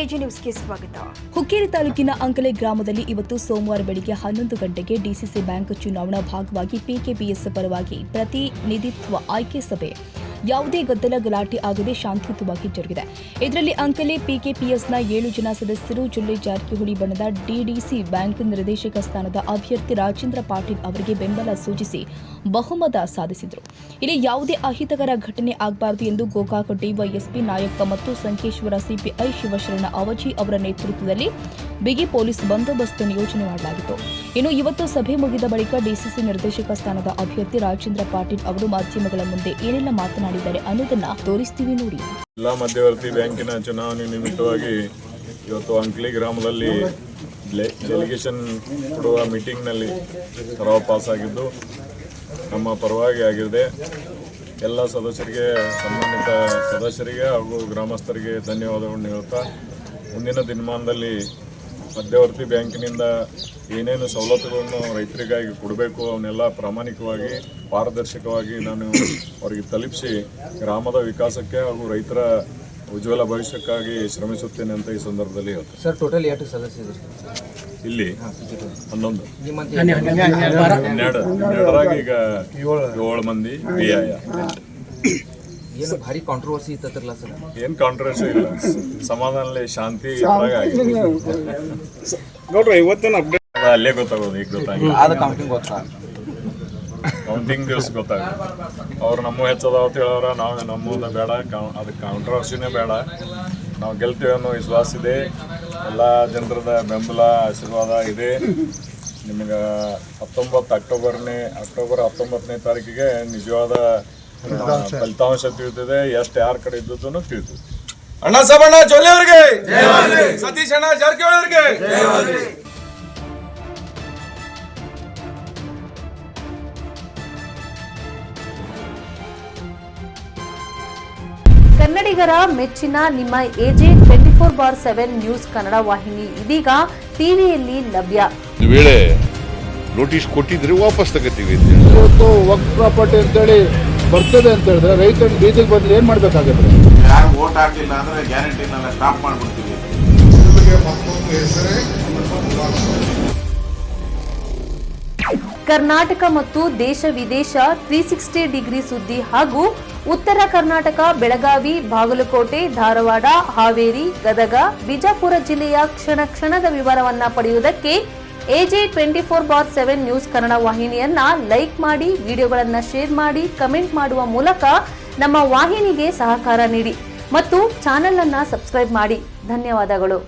AG ನ್ಯೂಸ್ಗೆ ಸ್ವಾಗತ. ಹುಕ್ಕೇರಿ ತಾಲೂಕಿನ ಅಂಕಲೆ ಗ್ರಾಮದಲ್ಲಿ ಇವತ್ತು ಸೋಮವಾರ ಬೆಳಗ್ಗೆ 11 ಗಂಟೆಗೆ ಡಿಸಿಸಿ ಬ್ಯಾಂಕ್ ಚುನಾವಣಾ ಭಾಗವಾಗಿ ಪಿಕೆಪಿಎಸ್ ಪರವಾಗಿ ಪ್ರತಿನಿಧಿತ್ವ ಆಯ್ಕೆ ಸಭೆ ಯಾವುದೇ ಗದ್ದಲ ಗಲಾಟೆ ಆಗದೆ ಶಾಂತಿಯುತವಾಗಿ ಜರುಗಿದೆ. ಇದರಲ್ಲಿ ಅಂಕಲೆ ಪಿಕೆಪಿಎಸ್ನ 7 ಜನ ಸದಸ್ಯರು ಜಿಲ್ಲೆ ಜಾರಕಿಹೊಳಿ ಬಣದ ಡಿಡಿಸಿ ಬ್ಯಾಂಕ್ ನಿರ್ದೇಶಕ ಸ್ಥಾನದ ಅಭ್ಯರ್ಥಿ ರಾಜೇಂದ್ರ ಪಾಟೀಲ್ ಅವರಿಗೆ ಬೆಂಬಲ ಸೂಚಿಸಿ ಬಹುಮತ ಸಾಧಿಸಿದರು. ಇಲ್ಲಿ ಯಾವುದೇ ಅಹಿತಕರ ಘಟನೆ ಆಗಬಾರದು ಎಂದು ಗೋಕಾಕ ಡಿವೈಎಸ್ಪಿ ನಾಯಕ್ಕ ಮತ್ತು ಸಂಕೇಶ್ವರ ಸಿಪಿಐ ಶಿವಶರಣ ಅವಜಿ ಅವರ ನೇತೃತ್ವದಲ್ಲಿ ಬಿಗಿ ಪೊಲೀಸ್ ಬಂದೋಬಸ್ತ್ ನಿಯೋಜನೆ ಮಾಡಲಾಗಿತ್ತು. ಇನ್ನು ಇವತ್ತು ಸಭೆ ಮುಗಿದ ಬಳಿಕ ಡಿಸಿಸಿ ನಿರ್ದೇಶಕ ಸ್ಥಾನದ ಅಭ್ಯರ್ಥಿ ರಾಜೇಂದ್ರ ಪಾಟೀಲ್ ಅವರು ಮಾಧ್ಯಮಗಳ ಮುಂದೆ ಏನೆಲ್ಲ ಮಾತನಾಡಿದ್ದಾರೆ ಅನ್ನೋದನ್ನ ತೋರಿಸ್ತೀವಿ ನೋಡಿ. ಜಿಲ್ಲಾ ಮಧ್ಯವರ್ತಿ ಬ್ಯಾಂಕಿನ ಚುನಾವಣೆ ನಿಮಿತ್ತವಾಗಿ ಇವತ್ತು ಅಂಕಲಿ ಗ್ರಾಮದಲ್ಲಿ ಡೆಲಿಗೇಷನ್ ಕೊಡುವ ಮೀಟಿಂಗ್ನಲ್ಲಿ ಠರಾವು ಪಾಸ್ ಆಗಿದ್ದು ನಮ್ಮ ಪರವಾಗಿ ಆಗಿದೆ. ಎಲ್ಲ ಸದಸ್ಯರಿಗೆ, ಸಂಬಂಧಿತ ಸದಸ್ಯರಿಗೆ ಹಾಗೂ ಗ್ರಾಮಸ್ಥರಿಗೆ ಧನ್ಯವಾದಗಳನ್ನು ಹೇಳ್ತಾ, ಮುಂದಿನ ದಿನಮಾನದಲ್ಲಿ ಮಧ್ಯವರ್ತಿ ಬ್ಯಾಂಕಿನಿಂದ ಏನೇನು ಸವಲತ್ತುಗಳನ್ನು ರೈತರಿಗಾಗಿ ಕೊಡಬೇಕು ಅವನ್ನೆಲ್ಲ ಪ್ರಾಮಾಣಿಕವಾಗಿ, ಪಾರದರ್ಶಕವಾಗಿ ನಾನು ಅವರಿಗೆ ತಲುಪಿಸಿ ಗ್ರಾಮದ ವಿಕಾಸಕ್ಕೆ ಹಾಗೂ ರೈತರ ಉಜ್ವಲ ಭವಿಷ್ಯಕ್ಕಾಗಿ ಶ್ರಮಿಸುತ್ತೇನೆ ಅಂತ ಈ ಸಂದರ್ಭದಲ್ಲಿ ಹೇಳ್ತೀನಿ. ಸರ್, ಟೋಟಲ್ ಎಷ್ಟು ಸದಸ್ಯರು ಇಲ್ಲಿ 11, 12 ಈಗ 7 ಮಂದಿ ಬಿಐ. ಏನು ಭಾರಿ ಕಾಂಟ್ರವರ್ಸಿ ಇತ್ತಲ್ಲ ಸರ್? ಏನು ಕಾಂಟ್ರವರ್ಸಿ ಇಲ್ಲ, ಸಮಾಧಾನದಲ್ಲಿ ಶಾಂತಿ ನೋಡ್ರಿ. ಇವತ್ತಿನ ಅಪ್ಡೇಟ್ ಅಲ್ಲೇ ಗೊತ್ತಾಗೋದು, ಈಗ ಗೊತ್ತಾಗಿಲ್ಲ. ಕೌಂಟಿಂಗ್ ದಿವಸ ಗೊತ್ತಾಗುತ್ತೆ. ಅವ್ರು ನಮ್ಮ ಹೆಚ್ಚದ ಅಂತ ಹೇಳೋರ, ನಾವು ನಮ್ಮದು ಬೇಡ, ಅದಕ್ಕೆ ಕಾಂಟ್ರವರ್ಸಿನೇ ಬೇಡ. ನಾವು ಗೆಲ್ತೀವಿ ಅನ್ನೋ ವಿಶ್ವಾಸ ಇದೆ. ಎಲ್ಲ ಜನರದ ಬೆಂಬಲ, ಆಶೀರ್ವಾದ ಇದೆ. ನಿಮಗೆ ಅಕ್ಟೋಬರ್ 19ನೇ ತಾರೀಕಿಗೆ ನಿಜವಾದ ಫಲಿತಾಂಶ ತಿಳಿದಿದೆ. ಎಷ್ಟು ಯಾರ ಕಡೆ ಇದ್ದದ್ದು ತಿಳಿದಿದೆ. ಅಣ್ಣ ಸಾಬಣ್ಣ ಜೊಲ್ಲೆ ಅವರಿಗೆ, ಸತೀಶ್ ಅಣ್ಣ ಜಾರಕಿಹೊಳಿ ಅವರಿಗೆ. ಕನ್ನಡಿಗರ ಮೆಚ್ಚಿನ ನಿಮ್ಮ ಎಜೆ 24/7 ನ್ಯೂಸ್ ಕನ್ನಡ ವಾಹಿನಿ ಇದೀಗ ಟಿವಿಯಲ್ಲಿ ಲಭ್ಯ. ವೇಳೆ ನೋಟಿಸ್ ಕೊಟ್ಟಿದ್ರೆ ವಾಪಸ್ ತಗೋತೀವಿ. ಇವತ್ತು ವಕ್ಫ್ ಪ್ರಾಪರ್ಟಿ ಅಂತೇಳಿ ಬರ್ತದೆ ಅಂತ ಹೇಳಿದ್ರೆ ರೈತರ ಬೀದಿಗೆ ಬಂದ್ರೆ ಏನ್ ಮಾಡ್ಬೇಕಾಗುತ್ತೆ? ಯಾರು ವೋಟ್ ಹಾಕಲಿಲ್ಲ ಅಂದ್ರೆ ಗ್ಯಾರಂಟಿನೆಲ್ಲ ಸ್ಟಾಪ್ ಮಾಡ್ಬಿಡ್ತೀವಿ. ಕರ್ನಾಟಕ ಮತ್ತು ದೇಶ ವಿದೇಶ 360 ಡಿಗ್ರಿ ಸುದ್ದಿ ಹಾಗೂ ಉತ್ತರ ಕರ್ನಾಟಕ, ಬೆಳಗಾವಿ, ಬಾಗಲಕೋಟೆ, ಧಾರವಾಡ, ಹಾವೇರಿ, ಗದಗ, ಬಿಜಾಪುರ ಜಿಲ್ಲೆಯ ಕ್ಷಣ ಕ್ಷಣದ ವಿವರವನ್ನ ಪಡೆಯುವುದಕ್ಕೆ ಎಜೆ 24/7 ನ್ಯೂಸ್ ಕನ್ನಡ ವಾಹಿನಿಯನ್ನ ಲೈಕ್ ಮಾಡಿ, ವಿಡಿಯೋಗಳನ್ನ ಶೇರ್ ಮಾಡಿ, ಕಮೆಂಟ್ ಮಾಡುವ ಮೂಲಕ ನಮ್ಮ ವಾಹಿನಿಗೆ ಸಹಕಾರ ನೀಡಿ ಮತ್ತು ಚಾನೆಲ್ ಅನ್ನ ಸಬ್ಸ್ಕ್ರೈಬ್ ಮಾಡಿ. ಧನ್ಯವಾದಗಳು.